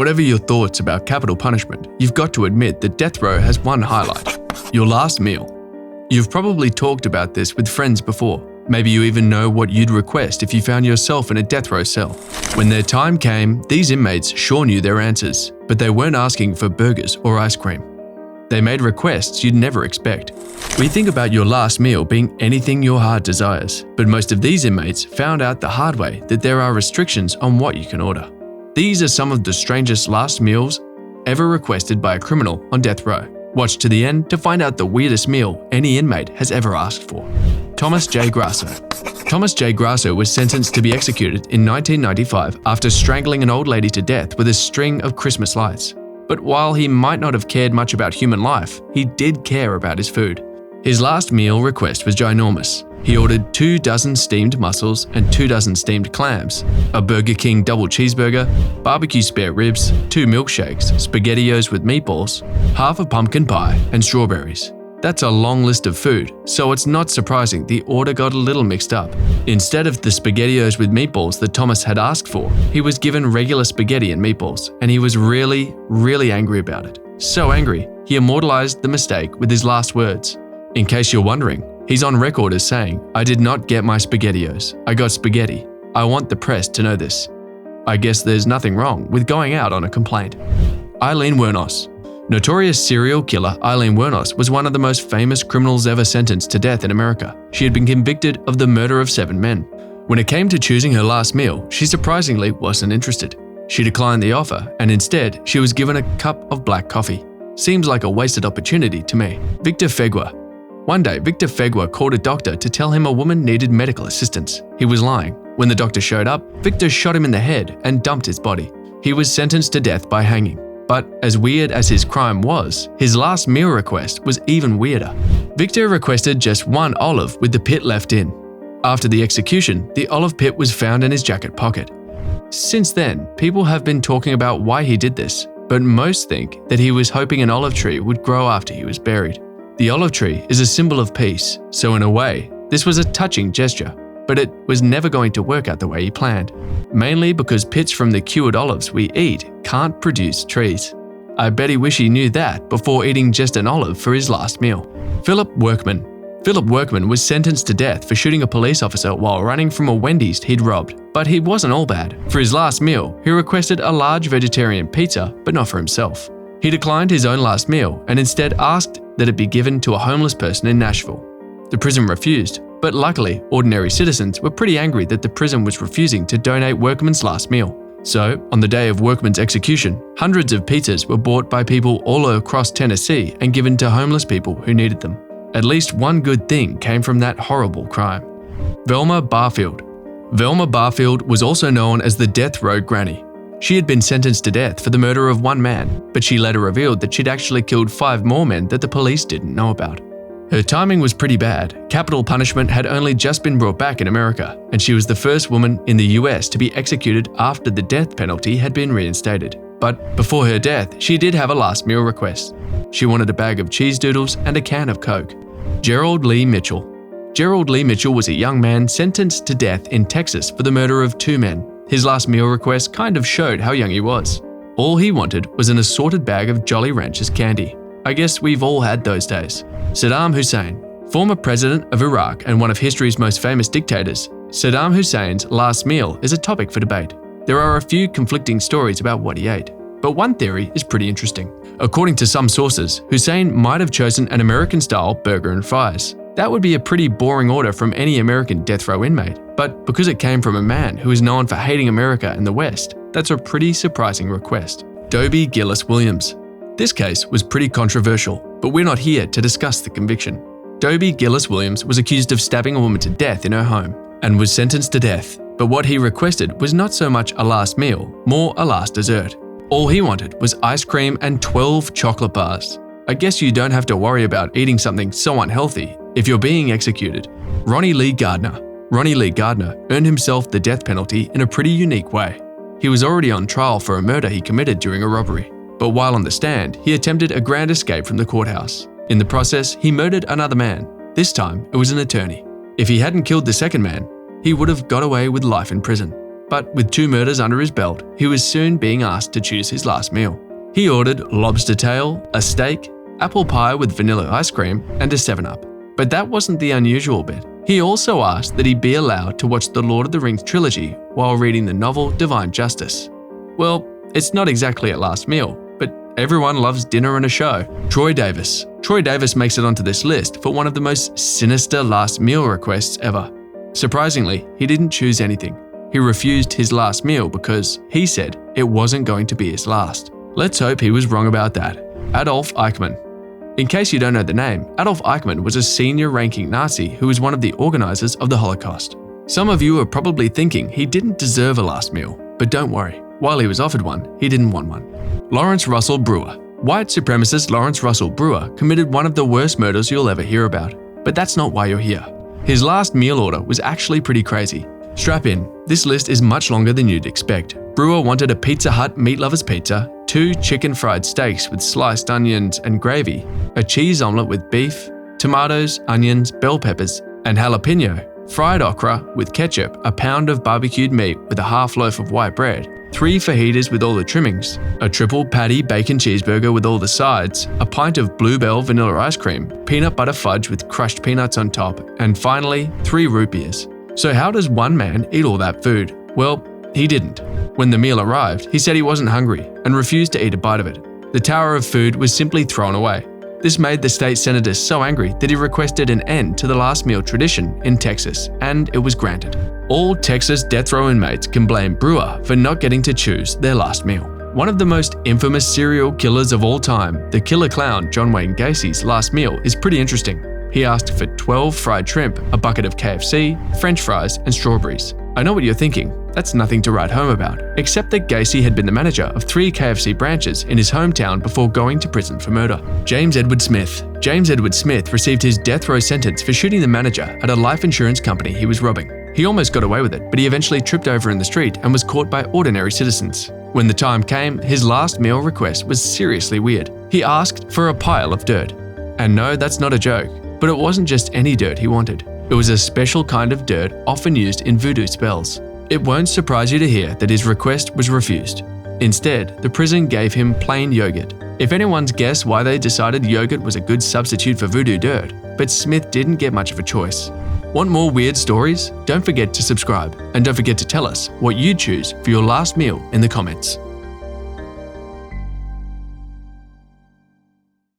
Whatever your thoughts about capital punishment, you've got to admit that death row has one highlight: your last meal. You've probably talked about this with friends before. Maybe you even know what you'd request if you found yourself in a death row cell. When their time came, these inmates sure knew their answers, but they weren't asking for burgers or ice cream. They made requests you'd never expect. We think about your last meal being anything your heart desires, but most of these inmates found out the hard way that there are restrictions on what you can order. These are some of the strangest last meals ever requested by a criminal on death row. Watch to the end to find out the weirdest meal any inmate has ever asked for. Thomas J. Grasso. Thomas J. Grasso was sentenced to be executed in 1995 after strangling an old lady to death with a string of Christmas lights. But while he might not have cared much about human life, he did care about his food. His last meal request was ginormous. He ordered 2 dozen steamed mussels and 2 dozen steamed clams, a Burger King double cheeseburger, barbecue spare ribs, 2 milkshakes, SpaghettiOs with meatballs, half a pumpkin pie, and strawberries. That's a long list of food, so it's not surprising the order got a little mixed up. Instead of the SpaghettiOs with meatballs that Thomas had asked for, he was given regular spaghetti and meatballs, and he was really angry about it. So angry, he immortalized the mistake with his last words. In case you're wondering, he's on record as saying, "I did not get my SpaghettiOs. I got spaghetti. I want the press to know this." I guess there's nothing wrong with going out on a complaint. Eileen Wuornos. Notorious serial killer Eileen Wuornos was one of the most famous criminals ever sentenced to death in America. She had been convicted of the murder of 7 men. When it came to choosing her last meal, she surprisingly wasn't interested. She declined the offer, and instead, she was given a cup of black coffee. Seems like a wasted opportunity to me. Victor Fegua. One day, Victor Fegua called a doctor to tell him a woman needed medical assistance. He was lying. When the doctor showed up, Victor shot him in the head and dumped his body. He was sentenced to death by hanging. But as weird as his crime was, his last meal request was even weirder. Victor requested just 1 olive with the pit left in. After the execution, the olive pit was found in his jacket pocket. Since then, people have been talking about why he did this, but most think that he was hoping an olive tree would grow after he was buried. The olive tree is a symbol of peace, so in a way, this was a touching gesture, but it was never going to work out the way he planned. Mainly because pits from the cured olives we eat can't produce trees. I bet he wish he knew that before eating just an olive for his last meal. Philip Workman. Philip Workman was sentenced to death for shooting a police officer while running from a Wendy's he'd robbed. But he wasn't all bad. For his last meal, he requested a large vegetarian pizza, but not for himself. He declined his own last meal and instead asked that it be given to a homeless person in Nashville. The prison refused, but luckily, ordinary citizens were pretty angry that the prison was refusing to donate Workman's last meal. So, on the day of Workman's execution, hundreds of pizzas were bought by people all across Tennessee and given to homeless people who needed them. At least one good thing came from that horrible crime. Velma Barfield. Velma Barfield was also known as the Death Row Granny. She had been sentenced to death for the murder of 1 man, but she later revealed that she'd actually killed 5 more men that the police didn't know about. Her timing was pretty bad. Capital punishment had only just been brought back in America, and she was the first woman in the US to be executed after the death penalty had been reinstated. But before her death, she did have a last meal request. She wanted a bag of cheese doodles and a can of Coke. Gerald Lee Mitchell. Gerald Lee Mitchell was a young man sentenced to death in Texas for the murder of 2 men. His last meal request kind of showed how young he was. All he wanted was an assorted bag of Jolly Ranchers candy. I guess we've all had those days. Saddam Hussein. Former president of Iraq and one of history's most famous dictators, Saddam Hussein's last meal is a topic for debate. There are a few conflicting stories about what he ate, but one theory is pretty interesting. According to some sources, Hussein might have chosen an American-style burger and fries. That would be a pretty boring order from any American death row inmate, but because it came from a man who is known for hating America and the West, that's a pretty surprising request. Dobie Gillis Williams. This case was pretty controversial, but we're not here to discuss the conviction. Dobie Gillis Williams was accused of stabbing a woman to death in her home and was sentenced to death, but what he requested was not so much a last meal, more a last dessert. All he wanted was ice cream and 12 chocolate bars. I guess you don't have to worry about eating something so unhealthy if you're being executed. Ronnie Lee Gardner. Ronnie Lee Gardner earned himself the death penalty in a pretty unique way. He was already on trial for a murder he committed during a robbery. But while on the stand, he attempted a grand escape from the courthouse. In the process, he murdered another man. This time, it was an attorney. If he hadn't killed the second man, he would have got away with life in prison. But with 2 murders under his belt, he was soon being asked to choose his last meal. He ordered lobster tail, a steak, apple pie with vanilla ice cream, and a 7-Up. But that wasn't the unusual bit. He also asked that he be allowed to watch the Lord of the Rings trilogy while reading the novel Divine Justice. Well, it's not exactly a last meal, but everyone loves dinner and a show. Troy Davis. Troy Davis makes it onto this list for one of the most sinister last meal requests ever. Surprisingly, he didn't choose anything. He refused his last meal because he said it wasn't going to be his last. Let's hope he was wrong about that. Adolf Eichmann. In case you don't know the name, Adolf Eichmann was a senior-ranking Nazi who was one of the organizers of the Holocaust. Some of you are probably thinking he didn't deserve a last meal, but don't worry. While he was offered one, he didn't want one. Lawrence Russell Brewer. White supremacist Lawrence Russell Brewer committed one of the worst murders you'll ever hear about. But that's not why you're here. His last meal order was actually pretty crazy. Strap in, this list is much longer than you'd expect. Brewer wanted a Pizza Hut Meat Lovers pizza, 2 chicken fried steaks with sliced onions and gravy, a cheese omelette with beef, tomatoes, onions, bell peppers, and jalapeno, fried okra with ketchup, a pound of barbecued meat with a half loaf of white bread, 3 fajitas with all the trimmings, a triple patty bacon cheeseburger with all the sides, a pint of Bluebell vanilla ice cream, peanut butter fudge with crushed peanuts on top, and finally, 3 root beers. So how does one man eat all that food? Well, he didn't. When the meal arrived, he said he wasn't hungry and refused to eat a bite of it. The tower of food was simply thrown away. This made the state senator so angry that he requested an end to the last meal tradition in Texas, and it was granted. All Texas death row inmates can blame Brewer for not getting to choose their last meal. One of the most infamous serial killers of all time, the killer clown John Wayne Gacy's last meal is pretty interesting. He asked for 12 fried shrimp, a bucket of KFC, French fries, and strawberries. I know what you're thinking. That's nothing to write home about, except that Gacy had been the manager of 3 KFC branches in his hometown before going to prison for murder. James Edward Smith. James Edward Smith received his death row sentence for shooting the manager at a life insurance company he was robbing. He almost got away with it, but he eventually tripped over in the street and was caught by ordinary citizens. When the time came, his last meal request was seriously weird. He asked for a pile of dirt. And no, that's not a joke. But it wasn't just any dirt he wanted. It was a special kind of dirt often used in voodoo spells. It won't surprise you to hear that his request was refused. Instead, the prison gave him plain yogurt. If anyone's guessed why they decided yogurt was a good substitute for voodoo dirt, but Smith didn't get much of a choice. Want more weird stories? Don't forget to subscribe, and don't forget to tell us what you'd choose for your last meal in the comments.